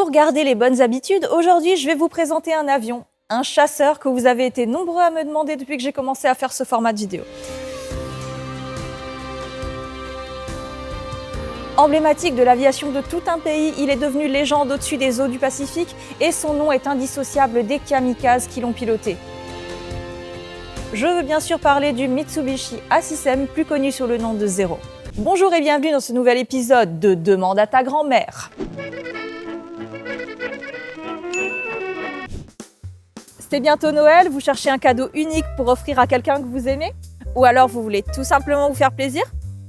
Pour garder les bonnes habitudes, aujourd'hui je vais vous présenter un avion, un chasseur que vous avez été nombreux à me demander depuis que j'ai commencé à faire ce format de vidéo. Emblématique de l'aviation de tout un pays, il est devenu légende au-dessus des eaux du Pacifique et son nom est indissociable des kamikazes qui l'ont piloté. Je veux bien sûr parler du Mitsubishi A6M, plus connu sous le nom de Zero. Bonjour et bienvenue dans ce nouvel épisode de Demande à ta grand-mère. C'est bientôt Noël, vous cherchez un cadeau unique pour offrir à quelqu'un que vous aimez? Ou alors vous voulez tout simplement vous faire plaisir?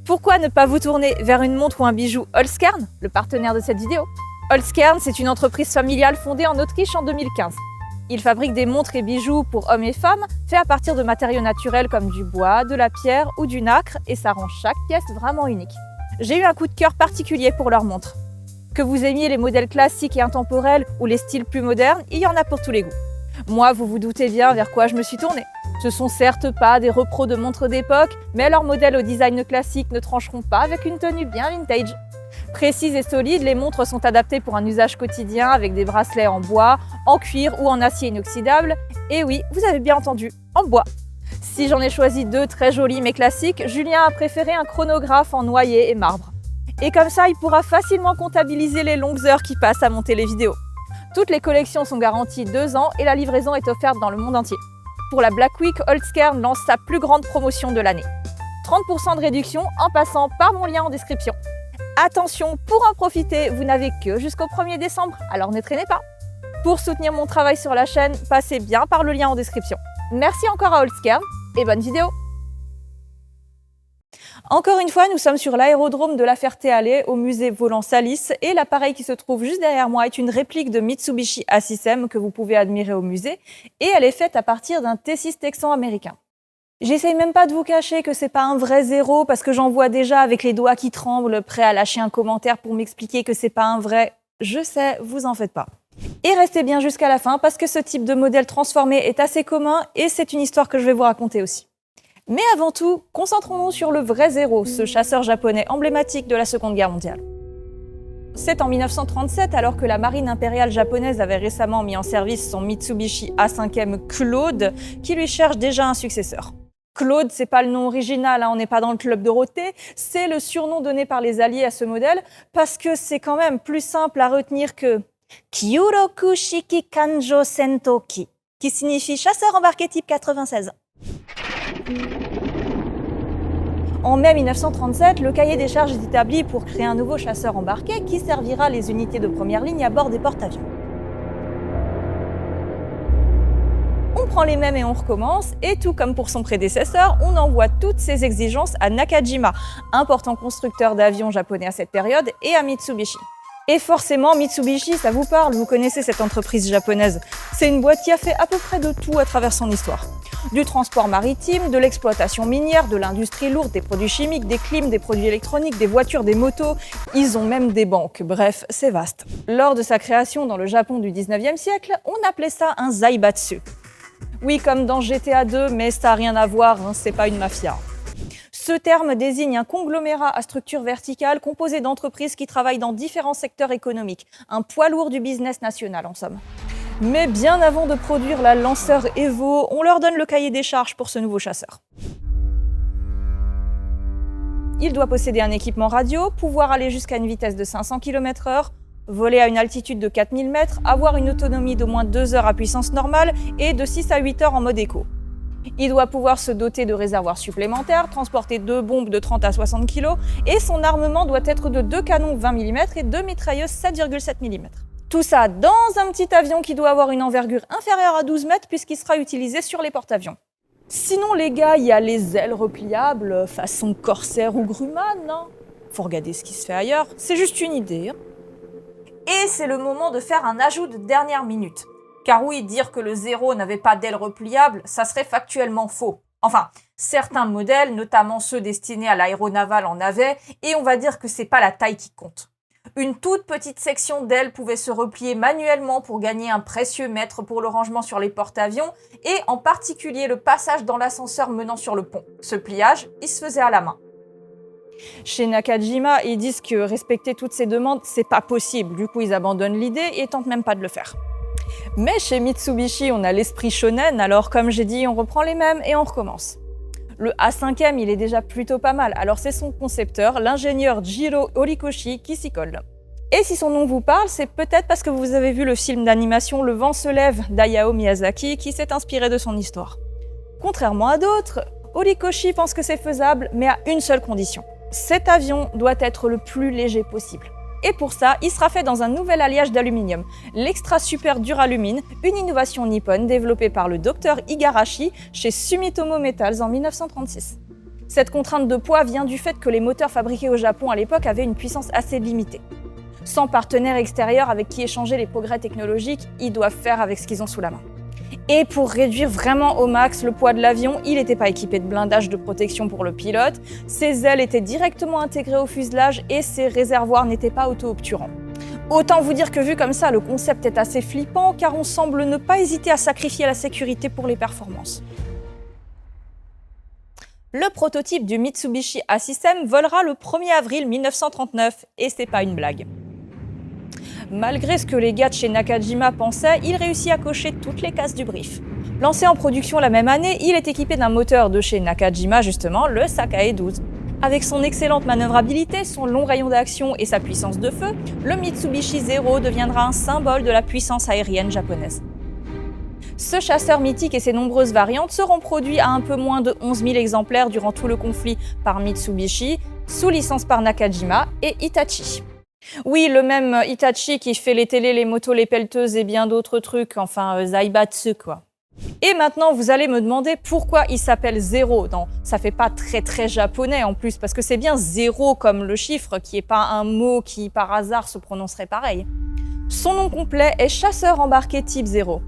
Pourquoi ne pas vous tourner vers une montre ou un bijou Holzkern, le partenaire de cette vidéo? Holzkern, c'est une entreprise familiale fondée en Autriche en 2015. Il fabrique des montres et bijoux pour hommes et femmes, faits à partir de matériaux naturels comme du bois, de la pierre ou du nacre, et ça rend chaque pièce vraiment unique. J'ai eu un coup de cœur particulier pour leurs montres. Que vous aimiez les modèles classiques et intemporels ou les styles plus modernes, il y en a pour tous les goûts. Moi, vous vous doutez bien vers quoi je me suis tournée. Ce sont certes pas des repros de montres d'époque, mais leurs modèles au design classique ne trancheront pas avec une tenue bien vintage. Précises et solides, les montres sont adaptées pour un usage quotidien avec des bracelets en bois, en cuir ou en acier inoxydable. Et oui, vous avez bien entendu, en bois. Si j'en ai choisi deux très jolis mais classiques, Julien a préféré un chronographe en noyer et marbre. Et comme ça, il pourra facilement comptabiliser les longues heures qui passent à monter les vidéos. Toutes les collections sont garanties 2 ans et la livraison est offerte dans le monde entier. Pour la Black Week, Holzkern lance sa plus grande promotion de l'année. 30% de réduction en passant par mon lien en description. Attention, pour en profiter, vous n'avez que jusqu'au 1er décembre, alors ne traînez pas. Pour soutenir mon travail sur la chaîne, passez bien par le lien en description. Merci encore à Holzkern et bonne vidéo. Encore une fois, nous sommes sur l'aérodrome de La Ferté-Alais au musée Volant-Salis et l'appareil qui se trouve juste derrière moi est une réplique de Mitsubishi A6M que vous pouvez admirer au musée et elle est faite à partir d'un T6 texan américain. J'essaye même pas de vous cacher que c'est pas un vrai Zero parce que j'en vois déjà avec les doigts qui tremblent, prêts à lâcher un commentaire pour m'expliquer que c'est pas un vrai. Je sais, vous en faites pas. Et restez bien jusqu'à la fin parce que ce type de modèle transformé est assez commun et c'est une histoire que je vais vous raconter aussi. Mais avant tout, concentrons-nous sur le vrai Zero, ce chasseur japonais emblématique de la Seconde Guerre mondiale. C'est en 1937, alors que la marine impériale japonaise avait récemment mis en service son Mitsubishi A5M Claude, qui lui cherche déjà un successeur. Claude, c'est pas le nom original, on n'est pas dans le club Dorothée, c'est le surnom donné par les Alliés à ce modèle, parce que c'est quand même plus simple à retenir que Kyuroku Shiki Kanjo Sentoki, qui signifie chasseur embarqué type 96. En mai 1937, le cahier des charges est établi pour créer un nouveau chasseur embarqué qui servira les unités de première ligne à bord des porte-avions. On prend les mêmes et on recommence, et tout comme pour son prédécesseur, on envoie toutes ses exigences à Nakajima, important constructeur d'avions japonais à cette période, et à Mitsubishi. Et forcément, Mitsubishi, ça vous parle, vous connaissez cette entreprise japonaise. C'est une boîte qui a fait à peu près de tout à travers son histoire. Du transport maritime, de l'exploitation minière, de l'industrie lourde, des produits chimiques, des clims, des produits électroniques, des voitures, des motos. Ils ont même des banques. Bref, c'est vaste. Lors de sa création dans le Japon du 19e siècle, on appelait ça un zaibatsu. Oui, comme dans GTA 2, mais ça n'a rien à voir, c'est pas une mafia. Ce terme désigne un conglomérat à structure verticale composé d'entreprises qui travaillent dans différents secteurs économiques. Un poids lourd du business national, en somme. Mais bien avant de produire la Lancer Evo, on leur donne le cahier des charges pour ce nouveau chasseur. Il doit posséder un équipement radio, pouvoir aller jusqu'à une vitesse de 500 km/h, voler à une altitude de 4000 mètres, avoir une autonomie d'au moins 2 heures à puissance normale et de 6 à 8 heures en mode éco. Il doit pouvoir se doter de réservoirs supplémentaires, transporter 2 bombes de 30 à 60 kg et son armement doit être de 2 canons 20 mm et 2 mitrailleuses 7,7 mm. Tout ça dans un petit avion qui doit avoir une envergure inférieure à 12 mètres puisqu'il sera utilisé sur les porte-avions. Sinon les gars, il y a les ailes repliables, façon Corsair ou Grumman. Faut regarder ce qui se fait ailleurs, c'est juste une idée. Et c'est le moment de faire un ajout de dernière minute. Car oui, dire que le Zero n'avait pas d'ailes repliables, ça serait factuellement faux. Enfin, certains modèles, notamment ceux destinés à l'aéronaval en avaient, et on va dire que c'est pas la taille qui compte. Une toute petite section d'ailes pouvait se replier manuellement pour gagner un précieux mètre pour le rangement sur les porte-avions et en particulier le passage dans l'ascenseur menant sur le pont. Ce pliage, il se faisait à la main. Chez Nakajima, ils disent que respecter toutes ces demandes, c'est pas possible. Du coup, ils abandonnent l'idée et tentent même pas de le faire. Mais chez Mitsubishi, on a l'esprit shonen, alors comme j'ai dit, on reprend les mêmes et on recommence. Le A5M, il est déjà plutôt pas mal, alors c'est son concepteur, l'ingénieur Jiro Horikoshi, qui s'y colle. Et si son nom vous parle, c'est peut-être parce que vous avez vu le film d'animation Le vent se lève d'Hayao Miyazaki qui s'est inspiré de son histoire. Contrairement à d'autres, Horikoshi pense que c'est faisable, mais à une seule condition. Cet avion doit être le plus léger possible. Et pour ça, il sera fait dans un nouvel alliage d'aluminium, l'extra super Duralumine, une innovation nippone développée par le docteur Igarashi chez Sumitomo Metals en 1936. Cette contrainte de poids vient du fait que les moteurs fabriqués au Japon à l'époque avaient une puissance assez limitée. Sans partenaire extérieur avec qui échanger les progrès technologiques, ils doivent faire avec ce qu'ils ont sous la main. Et pour réduire vraiment au max le poids de l'avion, il n'était pas équipé de blindage de protection pour le pilote, ses ailes étaient directement intégrées au fuselage et ses réservoirs n'étaient pas auto-obturants. Autant vous dire que vu comme ça, le concept est assez flippant car on semble ne pas hésiter à sacrifier la sécurité pour les performances. Le prototype du Mitsubishi A-System volera le 1er avril 1939 et c'est pas une blague. Malgré ce que les gars de chez Nakajima pensaient, il réussit à cocher toutes les cases du brief. Lancé en production la même année, il est équipé d'un moteur de chez Nakajima justement, le Sakae 12. Avec son excellente manœuvrabilité, son long rayon d'action et sa puissance de feu, le Mitsubishi Zero deviendra un symbole de la puissance aérienne japonaise. Ce chasseur mythique et ses nombreuses variantes seront produits à un peu moins de 11 000 exemplaires durant tout le conflit par Mitsubishi, sous licence par Nakajima et Hitachi. Oui, le même Hitachi qui fait les télés, les motos, les pelleteuses et bien d'autres trucs, enfin Zaibatsu quoi. Et maintenant, vous allez me demander pourquoi il s'appelle Zero. Non, ça fait pas très japonais en plus, parce que c'est bien zéro comme le chiffre, qui est pas un mot qui par hasard se prononcerait pareil. Son nom complet est chasseur embarqué type 0.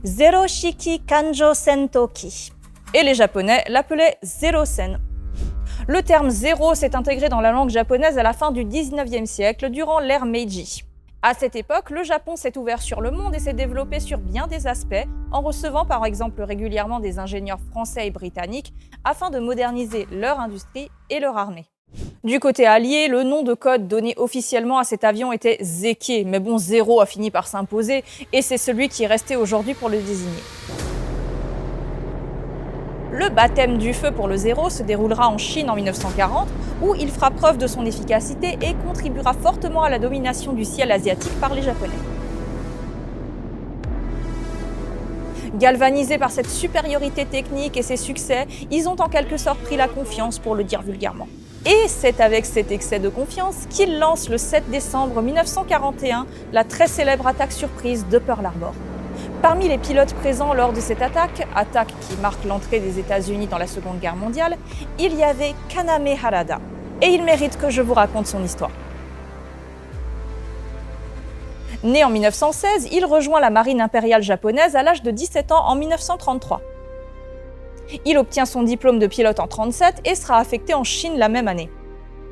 Zero Shiki Kanjo Sentoki. Et les japonais l'appelaient Zero Sen. Le terme zéro s'est intégré dans la langue japonaise à la fin du 19e siècle, durant l'ère Meiji. À cette époque, le Japon s'est ouvert sur le monde et s'est développé sur bien des aspects, en recevant par exemple régulièrement des ingénieurs français et britanniques, afin de moderniser leur industrie et leur armée. Du côté allié, le nom de code donné officiellement à cet avion était Zeke, mais bon, Zéro a fini par s'imposer, et c'est celui qui est resté aujourd'hui pour le désigner. Le baptême du feu pour le Zéro se déroulera en Chine en 1940, où il fera preuve de son efficacité et contribuera fortement à la domination du ciel asiatique par les Japonais. Galvanisés par cette supériorité technique et ses succès, ils ont en quelque sorte pris la confiance, pour le dire vulgairement. Et c'est avec cet excès de confiance qu'ils lancent le 7 décembre 1941 la très célèbre attaque surprise de Pearl Harbor. Parmi les pilotes présents lors de cette attaque qui marque l'entrée des États-Unis dans la Seconde Guerre mondiale, il y avait Kaname Harada. Et il mérite que je vous raconte son histoire. Né en 1916, il rejoint la marine impériale japonaise à l'âge de 17 ans en 1933. Il obtient son diplôme de pilote en 1937 et sera affecté en Chine la même année.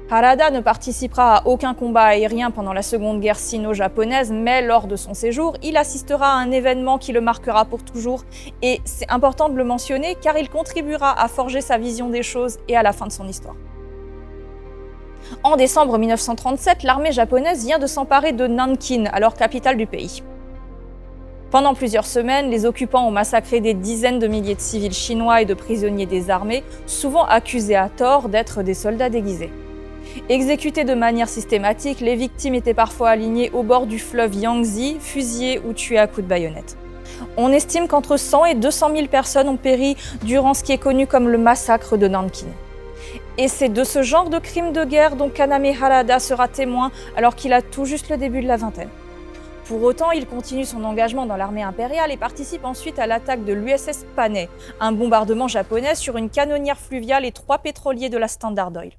Harada ne participera à aucun combat aérien pendant la Seconde Guerre sino-japonaise, mais lors de son séjour, il assistera à un événement qui le marquera pour toujours. Et c'est important de le mentionner car il contribuera à forger sa vision des choses et à la fin de son histoire. En décembre 1937, l'armée japonaise vient de s'emparer de Nankin, alors capitale du pays. Pendant plusieurs semaines, les occupants ont massacré des dizaines de milliers de civils chinois et de prisonniers des armées, souvent accusés à tort d'être des soldats déguisés. Exécutées de manière systématique, les victimes étaient parfois alignées au bord du fleuve Yangtze, fusillées ou tuées à coups de baïonnette. On estime qu'entre 100 et 200 000 personnes ont péri durant ce qui est connu comme le massacre de Nankin. Et c'est de ce genre de crime de guerre dont Kaname Harada sera témoin alors qu'il a tout juste le début de la vingtaine. Pour autant, il continue son engagement dans l'armée impériale et participe ensuite à l'attaque de l'USS Panay, un bombardement japonais sur une canonnière fluviale et 3 pétroliers de la Standard Oil.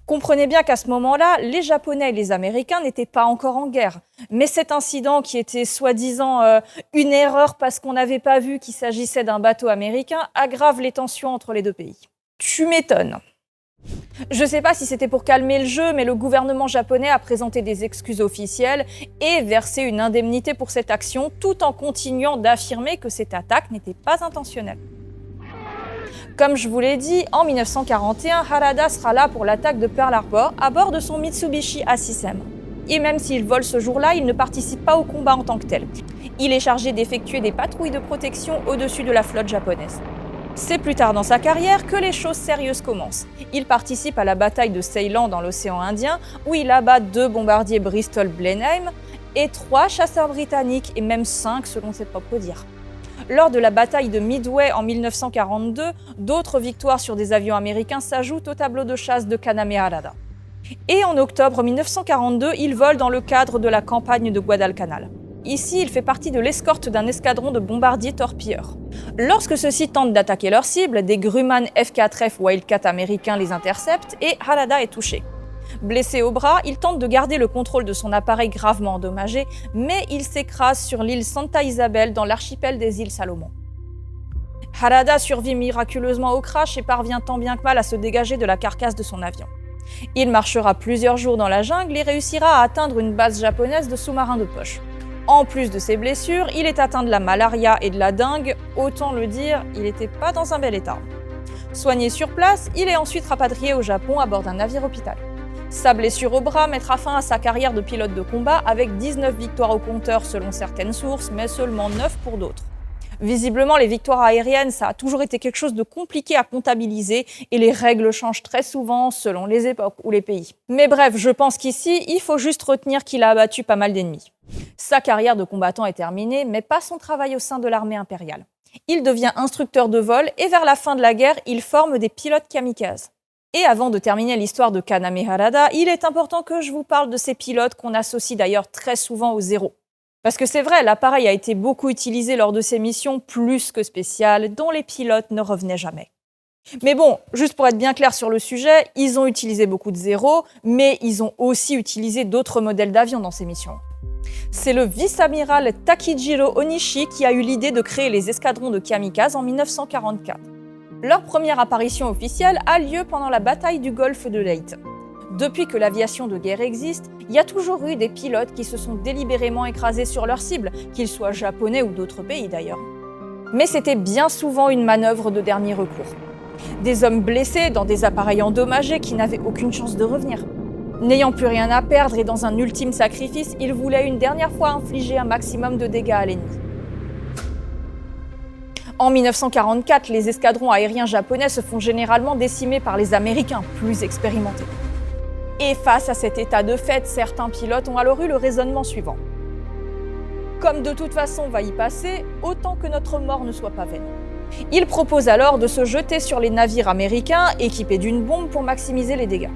Comprenez bien qu'à ce moment-là, les Japonais et les Américains n'étaient pas encore en guerre. Mais cet incident, qui était soi-disant une erreur parce qu'on n'avait pas vu qu'il s'agissait d'un bateau américain, aggrave les tensions entre les deux pays. Tu m'étonnes. Je ne sais pas si c'était pour calmer le jeu, mais le gouvernement japonais a présenté des excuses officielles et versé une indemnité pour cette action, tout en continuant d'affirmer que cette attaque n'était pas intentionnelle. Comme je vous l'ai dit, en 1941, Harada sera là pour l'attaque de Pearl Harbor à bord de son Mitsubishi A6M. Et même s'il vole ce jour-là, il ne participe pas au combat en tant que tel. Il est chargé d'effectuer des patrouilles de protection au-dessus de la flotte japonaise. C'est plus tard dans sa carrière que les choses sérieuses commencent. Il participe à la bataille de Ceylan dans l'océan Indien, où il abat 2 bombardiers Bristol Blenheim et 3 chasseurs britanniques, et même 5 selon ses propres dires. Lors de la bataille de Midway en 1942, d'autres victoires sur des avions américains s'ajoutent au tableau de chasse de Kaname Harada. Et en octobre 1942, il vole dans le cadre de la campagne de Guadalcanal. Ici, il fait partie de l'escorte d'un escadron de bombardiers torpilleurs. Lorsque ceux-ci tentent d'attaquer leur cible, des Grumman F-4F Wildcat américains les interceptent et Harada est touché. Blessé au bras, il tente de garder le contrôle de son appareil gravement endommagé, mais il s'écrase sur l'île Santa Isabel dans l'archipel des îles Salomon. Harada survit miraculeusement au crash et parvient tant bien que mal à se dégager de la carcasse de son avion. Il marchera plusieurs jours dans la jungle et réussira à atteindre une base japonaise de sous-marins de poche. En plus de ses blessures, il est atteint de la malaria et de la dengue, autant le dire, il n'était pas dans un bel état. Soigné sur place, il est ensuite rapatrié au Japon à bord d'un navire hôpital. Sa blessure au bras mettra fin à sa carrière de pilote de combat avec 19 victoires au compteur selon certaines sources, mais seulement 9 pour d'autres. Visiblement, les victoires aériennes, ça a toujours été quelque chose de compliqué à comptabiliser et les règles changent très souvent selon les époques ou les pays. Mais bref, je pense qu'ici, il faut juste retenir qu'il a abattu pas mal d'ennemis. Sa carrière de combattant est terminée, mais pas son travail au sein de l'armée impériale. Il devient instructeur de vol et vers la fin de la guerre, il forme des pilotes kamikazes. Et avant de terminer l'histoire de Kaname Harada, il est important que je vous parle de ces pilotes qu'on associe d'ailleurs très souvent aux héros. Parce que c'est vrai, l'appareil a été beaucoup utilisé lors de ces missions plus que spéciales, dont les pilotes ne revenaient jamais. Mais bon, juste pour être bien clair sur le sujet, ils ont utilisé beaucoup de Zero, mais ils ont aussi utilisé d'autres modèles d'avions dans ces missions. C'est le vice-amiral Takijiro Onishi qui a eu l'idée de créer les escadrons de kamikazes en 1944. Leur première apparition officielle a lieu pendant la bataille du golfe de Leyte. Depuis que l'aviation de guerre existe, il y a toujours eu des pilotes qui se sont délibérément écrasés sur leur cible, qu'ils soient japonais ou d'autres pays d'ailleurs. Mais c'était bien souvent une manœuvre de dernier recours. Des hommes blessés dans des appareils endommagés qui n'avaient aucune chance de revenir. N'ayant plus rien à perdre et dans un ultime sacrifice, ils voulaient une dernière fois infliger un maximum de dégâts à l'ennemi. En 1944, les escadrons aériens japonais se font généralement décimer par les Américains, plus expérimentés. Et face à cet état de fait, certains pilotes ont alors eu le raisonnement suivant. Comme de toute façon on va y passer, autant que notre mort ne soit pas vaine. Ils proposent alors de se jeter sur les navires américains équipés d'une bombe pour maximiser les dégâts.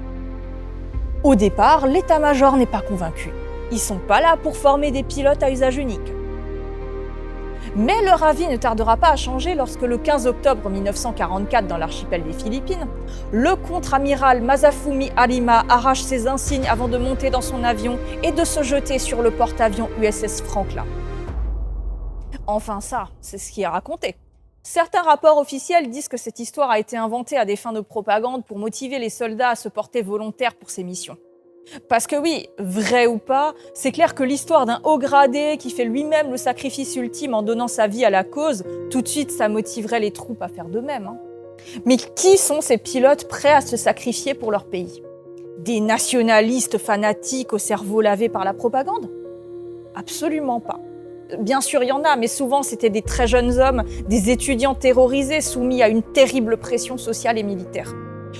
Au départ, l'état-major n'est pas convaincu. Ils sont pas là pour former des pilotes à usage unique. Mais leur avis ne tardera pas à changer lorsque le 15 octobre 1944, dans l'archipel des Philippines, le contre-amiral Masafumi Arima arrache ses insignes avant de monter dans son avion et de se jeter sur le porte-avions USS Franklin. Enfin ça, c'est ce qui est raconté. Certains rapports officiels disent que cette histoire a été inventée à des fins de propagande pour motiver les soldats à se porter volontaires pour ces missions. Parce que oui, vrai ou pas, c'est clair que l'histoire d'un haut gradé qui fait lui-même le sacrifice ultime en donnant sa vie à la cause, tout de suite ça motiverait les troupes à faire de même. Mais qui sont ces pilotes prêts à se sacrifier pour leur pays? Des nationalistes fanatiques au cerveau lavé par la propagande? Absolument pas. Bien sûr, il y en a, mais souvent c'était des très jeunes hommes, des étudiants terrorisés soumis à une terrible pression sociale et militaire.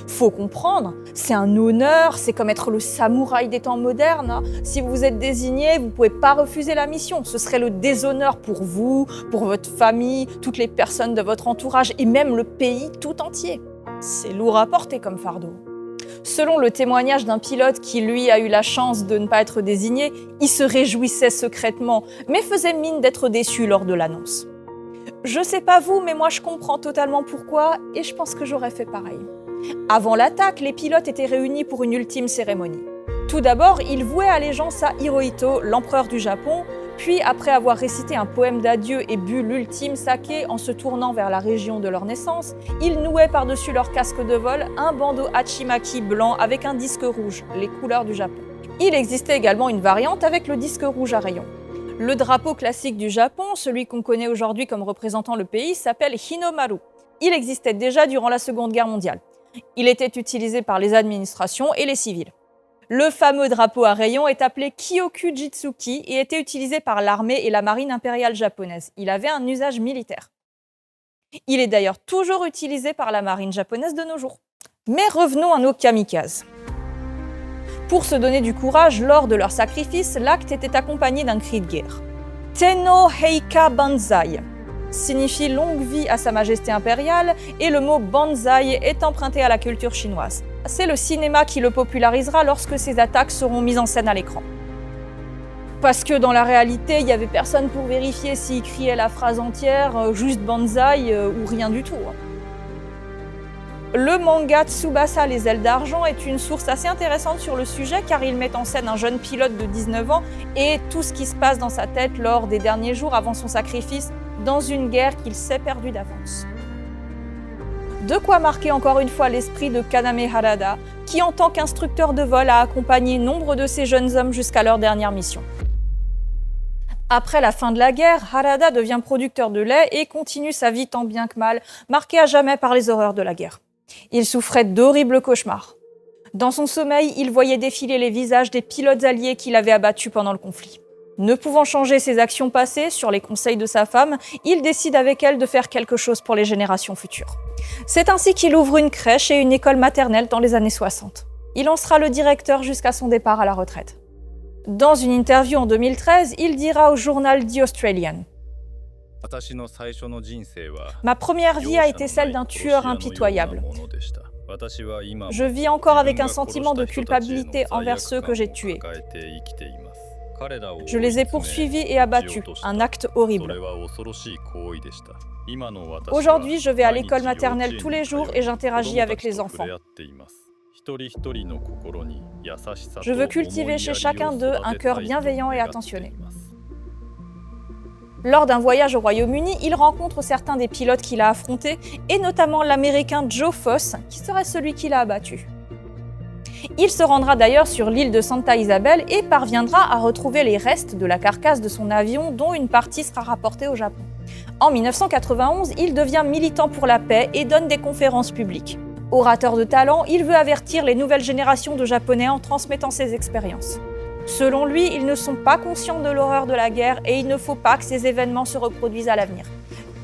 Faut comprendre, c'est un honneur, c'est comme être le samouraï des temps modernes. Si vous êtes désigné, vous ne pouvez pas refuser la mission. Ce serait le déshonneur pour vous, pour votre famille, toutes les personnes de votre entourage et même le pays tout entier. C'est lourd à porter comme fardeau. Selon le témoignage d'un pilote qui, lui, a eu la chance de ne pas être désigné, il se réjouissait secrètement, mais faisait mine d'être déçu lors de l'annonce. Je sais pas vous, mais moi je comprends totalement pourquoi et je pense que j'aurais fait pareil. Avant l'attaque, les pilotes étaient réunis pour une ultime cérémonie. Tout d'abord, ils vouaient allégeance à Hirohito, l'empereur du Japon, puis après avoir récité un poème d'adieu et bu l'ultime saké en se tournant vers la région de leur naissance, ils nouaient par-dessus leur casque de vol un bandeau hachimaki blanc avec un disque rouge, les couleurs du Japon. Il existait également une variante avec le disque rouge à rayons. Le drapeau classique du Japon, celui qu'on connaît aujourd'hui comme représentant le pays, s'appelle Hinomaru. Il existait déjà durant la Seconde Guerre mondiale. Il était utilisé par les administrations et les civils. Le fameux drapeau à rayons est appelé Kyoku-jitsuki et était utilisé par l'armée et la marine impériale japonaise. Il avait un usage militaire. Il est d'ailleurs toujours utilisé par la marine japonaise de nos jours. Mais revenons à nos kamikazes. Pour se donner du courage lors de leur sacrifice, l'acte était accompagné d'un cri de guerre. Tenno Heika Banzai signifie longue vie à Sa Majesté impériale et le mot banzai est emprunté à la culture chinoise. C'est le cinéma qui le popularisera lorsque ces attaques seront mises en scène à l'écran. Parce que dans la réalité, il n'y avait personne pour vérifier s'il criait la phrase entière, juste banzai ou rien du tout. Le manga Tsubasa les ailes d'argent est une source assez intéressante sur le sujet car il met en scène un jeune pilote de 19 ans et tout ce qui se passe dans sa tête lors des derniers jours avant son sacrifice dans une guerre qu'il s'est perdue d'avance. De quoi marquer encore une fois l'esprit de Kaname Harada, qui en tant qu'instructeur de vol a accompagné nombre de ces jeunes hommes jusqu'à leur dernière mission. Après la fin de la guerre, Harada devient producteur de lait et continue sa vie tant bien que mal, marquée à jamais par les horreurs de la guerre. Il souffrait d'horribles cauchemars. Dans son sommeil, il voyait défiler les visages des pilotes alliés qu'il avait abattus pendant le conflit. Ne pouvant changer ses actions passées sur les conseils de sa femme, il décide avec elle de faire quelque chose pour les générations futures. C'est ainsi qu'il ouvre une crèche et une école maternelle dans les années 60. Il en sera le directeur jusqu'à son départ à la retraite. Dans une interview en 2013, il dira au journal The Australian : « Ma première vie a été celle d'un tueur impitoyable. Je vis encore avec un sentiment de culpabilité envers ceux que j'ai tués. Je les ai poursuivis et abattus, un acte horrible. Aujourd'hui, je vais à l'école maternelle tous les jours et j'interagis avec les enfants. Je veux cultiver chez chacun d'eux un cœur bienveillant et attentionné. » Lors d'un voyage au Royaume-Uni, il rencontre certains des pilotes qu'il a affrontés, et notamment l'Américain Joe Foss, qui serait celui qui l'a abattu. Il se rendra d'ailleurs sur l'île de Santa Isabel et parviendra à retrouver les restes de la carcasse de son avion, dont une partie sera rapportée au Japon. En 1991, il devient militant pour la paix et donne des conférences publiques. Orateur de talent, il veut avertir les nouvelles générations de Japonais en transmettant ses expériences. Selon lui, ils ne sont pas conscients de l'horreur de la guerre et il ne faut pas que ces événements se reproduisent à l'avenir.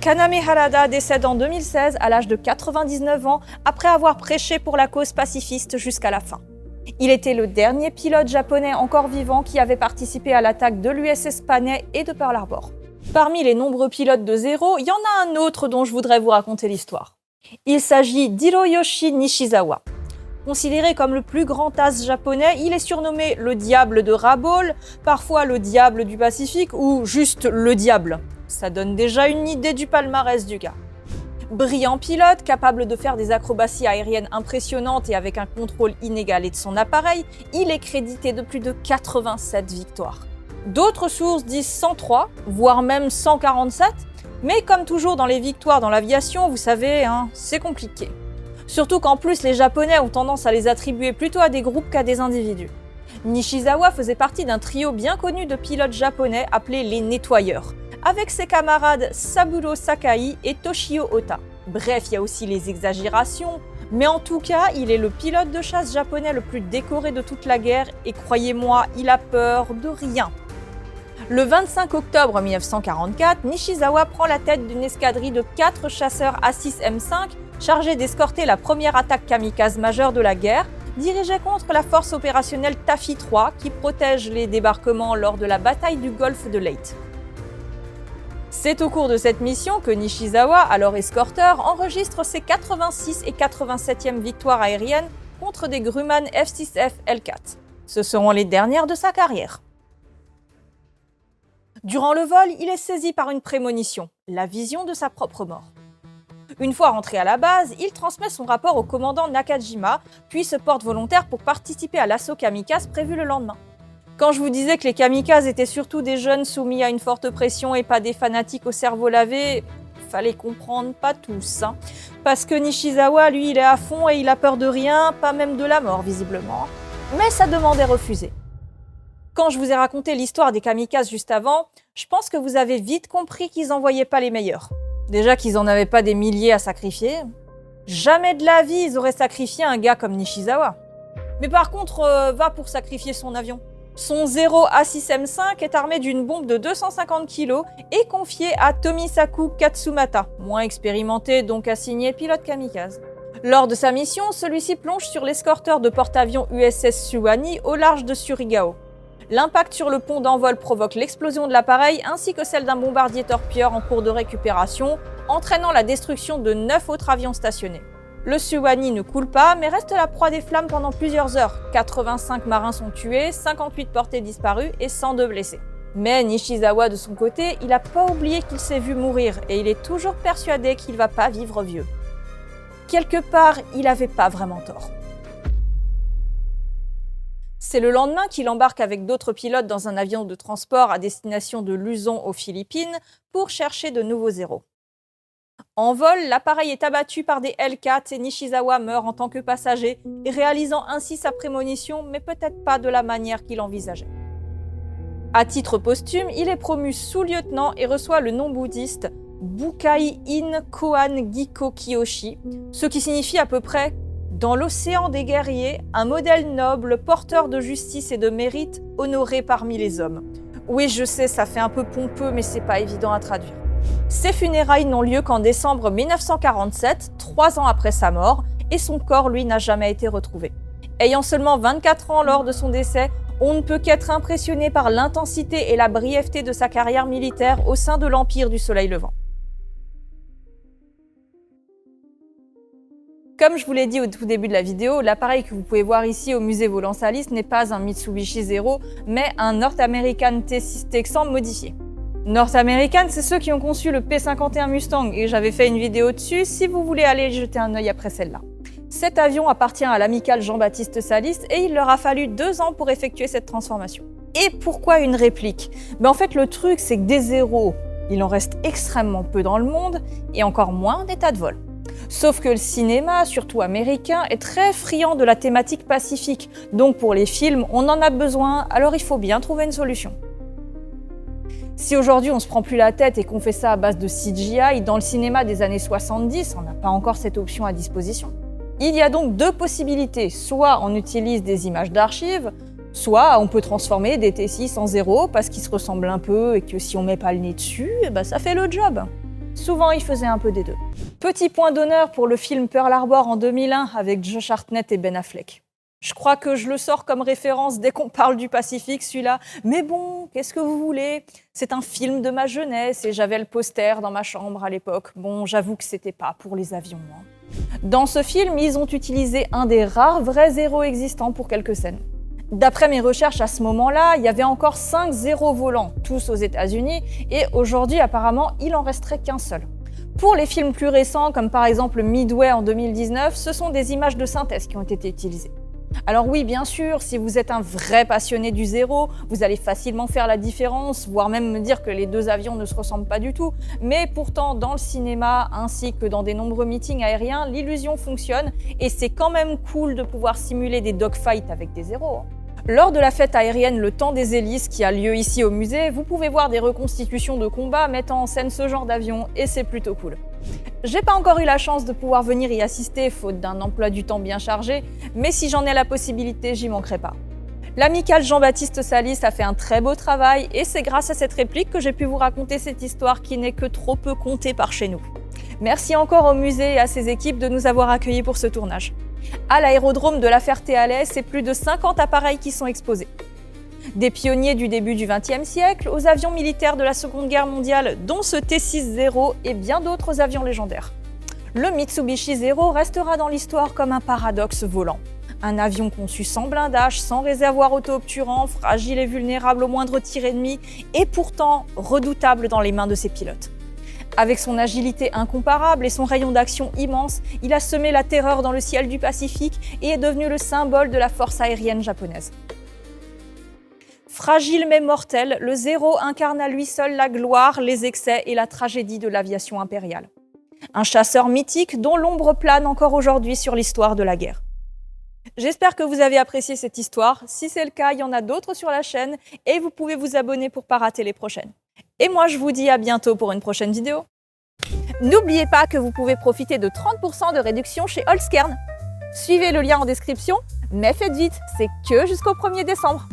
Kaname Harada décède en 2016 à l'âge de 99 ans après avoir prêché pour la cause pacifiste jusqu'à la fin. Il était le dernier pilote japonais encore vivant qui avait participé à l'attaque de l'USS Panay et de Pearl Harbor. Parmi les nombreux pilotes de Zero, il y en a un autre dont je voudrais vous raconter l'histoire. Il s'agit d'Hiroyoshi Nishizawa. Considéré comme le plus grand as japonais, il est surnommé le diable de Rabaul, parfois le diable du Pacifique ou juste le diable. Ça donne déjà une idée du palmarès du gars. Brillant pilote, capable de faire des acrobaties aériennes impressionnantes et avec un contrôle inégalé de son appareil, il est crédité de plus de 87 victoires. D'autres sources disent 103, voire même 147, mais comme toujours dans les victoires dans l'aviation, vous savez, c'est compliqué. Surtout qu'en plus, les Japonais ont tendance à les attribuer plutôt à des groupes qu'à des individus. Nishizawa faisait partie d'un trio bien connu de pilotes japonais appelés les nettoyeurs, avec ses camarades Saburo Sakai et Toshio Ota. Bref, il y a aussi les exagérations, mais en tout cas, il est le pilote de chasse japonais le plus décoré de toute la guerre et croyez-moi, il a peur de rien. Le 25 octobre 1944, Nishizawa prend la tête d'une escadrille de 4 chasseurs A6M5 chargés d'escorter la première attaque kamikaze majeure de la guerre, dirigée contre la force opérationnelle Taffy 3 qui protège les débarquements lors de la bataille du golfe de Leyte. C'est au cours de cette mission que Nishizawa, alors escorteur, enregistre ses 86 et 87e victoires aériennes contre des Grumman F6F L4. Ce seront les dernières de sa carrière. Durant le vol, il est saisi par une prémonition, la vision de sa propre mort. Une fois rentré à la base, il transmet son rapport au commandant Nakajima, puis se porte volontaire pour participer à l'assaut kamikaze prévu le lendemain. Quand je vous disais que les kamikazes étaient surtout des jeunes soumis à une forte pression et pas des fanatiques au cerveau lavé, fallait comprendre pas tous. Parce que Nishizawa, lui, il est à fond et il a peur de rien, pas même de la mort visiblement. Mais sa demande est refusée. Quand je vous ai raconté l'histoire des kamikazes juste avant, je pense que vous avez vite compris qu'ils n'envoyaient pas les meilleurs. Déjà qu'ils n'en avaient pas des milliers à sacrifier. Jamais de la vie ils auraient sacrifié un gars comme Nishizawa. Mais par contre, va pour sacrifier son avion. Son Zero A6M5 est armé d'une bombe de 250 kg et confié à Tomisaku Katsumata, moins expérimenté donc assigné pilote kamikaze. Lors de sa mission, celui-ci plonge sur l'escorteur de porte-avions USS Suwannee au large de Surigao. L'impact sur le pont d'envol provoque l'explosion de l'appareil ainsi que celle d'un bombardier torpilleur en cours de récupération, entraînant la destruction de 9 autres avions stationnés. Le Suwannee ne coule pas, mais reste la proie des flammes pendant plusieurs heures. 85 marins sont tués, 58 portés disparus et 102 blessés. Mais Nishizawa, de son côté, il n'a pas oublié qu'il s'est vu mourir et il est toujours persuadé qu'il va pas vivre vieux. Quelque part, il avait pas vraiment tort. C'est le lendemain qu'il embarque avec d'autres pilotes dans un avion de transport à destination de Luzon aux Philippines pour chercher de nouveaux zéros. En vol, l'appareil est abattu par des Hellcat et Nishizawa meurt en tant que passager, réalisant ainsi sa prémonition, mais peut-être pas de la manière qu'il envisageait. À titre posthume, il est promu sous-lieutenant et reçoit le nom bouddhiste Bukai-in Koan Gikko Kiyoshi, ce qui signifie à peu près « Dans l'océan des guerriers, un modèle noble, porteur de justice et de mérite, honoré parmi les hommes ». Oui, je sais, ça fait un peu pompeux, mais c'est pas évident à traduire. Ses funérailles n'ont lieu qu'en décembre 1947, 3 ans après sa mort, et son corps, lui, n'a jamais été retrouvé. Ayant seulement 24 ans lors de son décès, on ne peut qu'être impressionné par l'intensité et la brièveté de sa carrière militaire au sein de l'Empire du Soleil Levant. Comme je vous l'ai dit au tout début de la vidéo, l'appareil que vous pouvez voir ici au musée Volansalis n'est pas un Mitsubishi Zero, mais un North American T6 Texan modifié. North American, c'est ceux qui ont conçu le P-51 Mustang, et j'avais fait une vidéo dessus si vous voulez aller jeter un œil après celle-là. Cet avion appartient à l'amical Jean-Baptiste Salis et il leur a fallu 2 ans pour effectuer cette transformation. Et pourquoi une réplique ? En fait, le truc, c'est que des zéros, il en reste extrêmement peu dans le monde, et encore moins en état de vol. Sauf que le cinéma, surtout américain, est très friand de la thématique pacifique, donc pour les films, on en a besoin, alors il faut bien trouver une solution. Si aujourd'hui on se prend plus la tête et qu'on fait ça à base de CGI, dans le cinéma des années 70, on n'a pas encore cette option à disposition. Il y a donc 2 possibilités, soit on utilise des images d'archives, soit on peut transformer des T6 en zéro parce qu'ils se ressemblent un peu et que si on met pas le nez dessus, ça fait le job. Souvent ils faisaient un peu des deux. Petit point d'honneur pour le film Pearl Harbor en 2001 avec Josh Hartnett et Ben Affleck. Je crois que je le sors comme référence dès qu'on parle du Pacifique, celui-là. Mais bon, qu'est-ce que vous voulez ? C'est un film de ma jeunesse et j'avais le poster dans ma chambre à l'époque. Bon, j'avoue que c'était pas pour les avions. Dans ce film, ils ont utilisé un des rares vrais zéros existants pour quelques scènes. D'après mes recherches à ce moment-là, il y avait encore 5 zéros volants, tous aux États-Unis, et aujourd'hui, apparemment, il en resterait qu'un seul. Pour les films plus récents, comme par exemple Midway en 2019, ce sont des images de synthèse qui ont été utilisées. Alors oui, bien sûr, si vous êtes un vrai passionné du zéro, vous allez facilement faire la différence, voire même me dire que les 2 avions ne se ressemblent pas du tout. Mais pourtant, dans le cinéma, ainsi que dans des nombreux meetings aériens, l'illusion fonctionne et c'est quand même cool de pouvoir simuler des dogfights avec des zéros. Lors de la fête aérienne Le Temps des Hélices qui a lieu ici au musée, vous pouvez voir des reconstitutions de combats mettant en scène ce genre d'avion et c'est plutôt cool. J'ai pas encore eu la chance de pouvoir venir y assister faute d'un emploi du temps bien chargé, mais si j'en ai la possibilité, j'y manquerai pas. L'amical Jean-Baptiste Salis a fait un très beau travail et c'est grâce à cette réplique que j'ai pu vous raconter cette histoire qui n'est que trop peu contée par chez nous. Merci encore au musée et à ses équipes de nous avoir accueillis pour ce tournage. À l'aérodrome de La Ferté-Alais, c'est plus de 50 appareils qui sont exposés. Des pionniers du début du XXe siècle aux avions militaires de la Seconde Guerre mondiale, dont ce T6-0 et bien d'autres avions légendaires. Le Mitsubishi Zero restera dans l'histoire comme un paradoxe volant. Un avion conçu sans blindage, sans réservoir auto-obturant, fragile et vulnérable au moindre tir ennemi, et pourtant redoutable dans les mains de ses pilotes. Avec son agilité incomparable et son rayon d'action immense, il a semé la terreur dans le ciel du Pacifique et est devenu le symbole de la force aérienne japonaise. Fragile mais mortel, le Zero incarne à lui seul la gloire, les excès et la tragédie de l'aviation impériale. Un chasseur mythique dont l'ombre plane encore aujourd'hui sur l'histoire de la guerre. J'espère que vous avez apprécié cette histoire. Si c'est le cas, il y en a d'autres sur la chaîne et vous pouvez vous abonner pour ne pas rater les prochaines. Et moi, je vous dis à bientôt pour une prochaine vidéo. N'oubliez pas que vous pouvez profiter de 30% de réduction chez Holzkern. Suivez le lien en description, mais faites vite, c'est que jusqu'au 1er décembre.